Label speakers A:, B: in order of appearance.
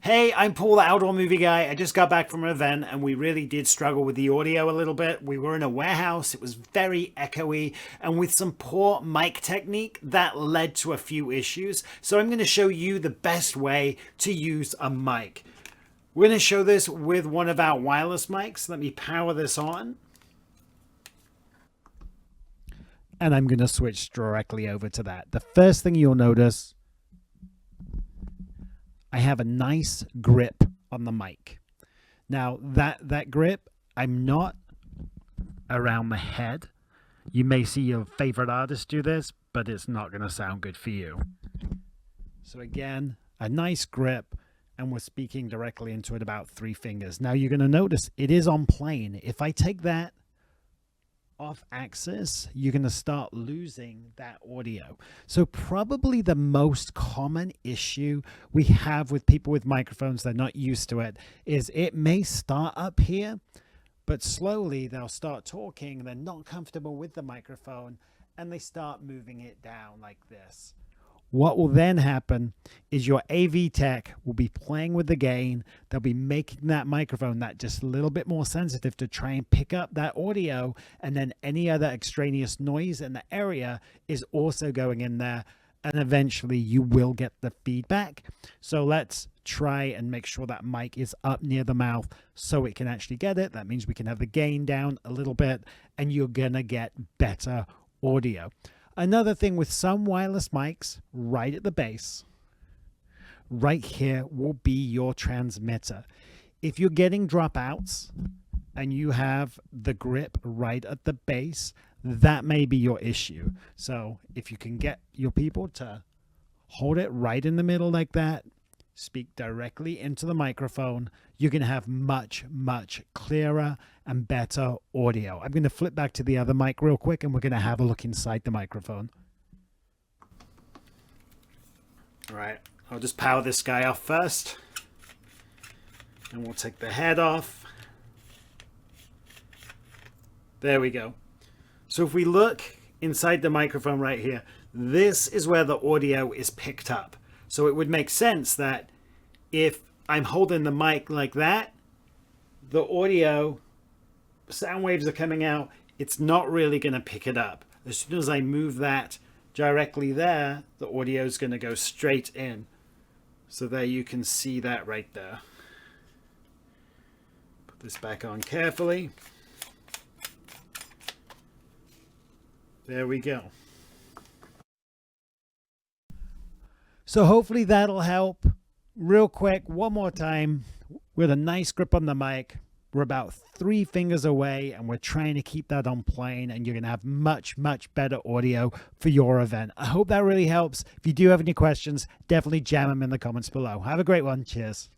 A: Hey, I'm Paul, the outdoor movie guy. I just got back from an event and we really did struggle with the audio a little bit. We were in a warehouse, it was very echoey, and with some poor mic technique, that led to a few issues. So I'm going to show you the best way to use a mic. We're going to show this with one of our wireless mics. Let me power this on. And I'm going to switch directly over to that. The first thing you'll notice, I have a nice grip on the mic. Now that grip, I'm not around the head. You may see your favorite artist do this, but it's not going to sound good for you. So again, a nice grip, and we're speaking directly into it about 3 fingers. Now you're going to notice it is on plane. If I take that off axis, you're going to start losing that audio. So probably the most common issue we have with people with microphones, they're not used to it, is it may start up here, but slowly they'll start talking, they're not comfortable with the microphone, and they start moving it down like this. What will then happen is your AV tech will be playing with the gain. They'll be making that microphone that just a little bit more sensitive to try and pick up that audio, and then any other extraneous noise in the area is also going in there, and eventually you will get the feedback. So let's try and make sure that mic is up near the mouth so it can actually get it. That means we can have the gain down a little bit and you're gonna get better audio. Another thing with some wireless mics, right at the base, right here will be your transmitter. If you're getting dropouts and you have the grip right at the base, that may be your issue. So if you can get your people to hold it right in the middle like that, speak directly into the microphone, you're going to have much, much clearer and better audio. I'm going to flip back to the other mic real quick and we're going to have a look inside the microphone. All right, I'll just power this guy off first. And we'll take the head off. There we go. So if we look inside the microphone right here, this is where the audio is picked up. So it would make sense that if I'm holding the mic like that, the audio sound waves are coming out, it's not really going to pick it up. As soon as I move that directly there, the audio is going to go straight in. So there you can see that right there. Put this back on carefully. There we go. So hopefully that'll help. Real quick, one more time, with a nice grip on the mic. We're about 3 fingers away and we're trying to keep that on plane, and you're going to have much, much better audio for your event. I hope that really helps. If you do have any questions, definitely jam them in the comments below. Have a great one. Cheers.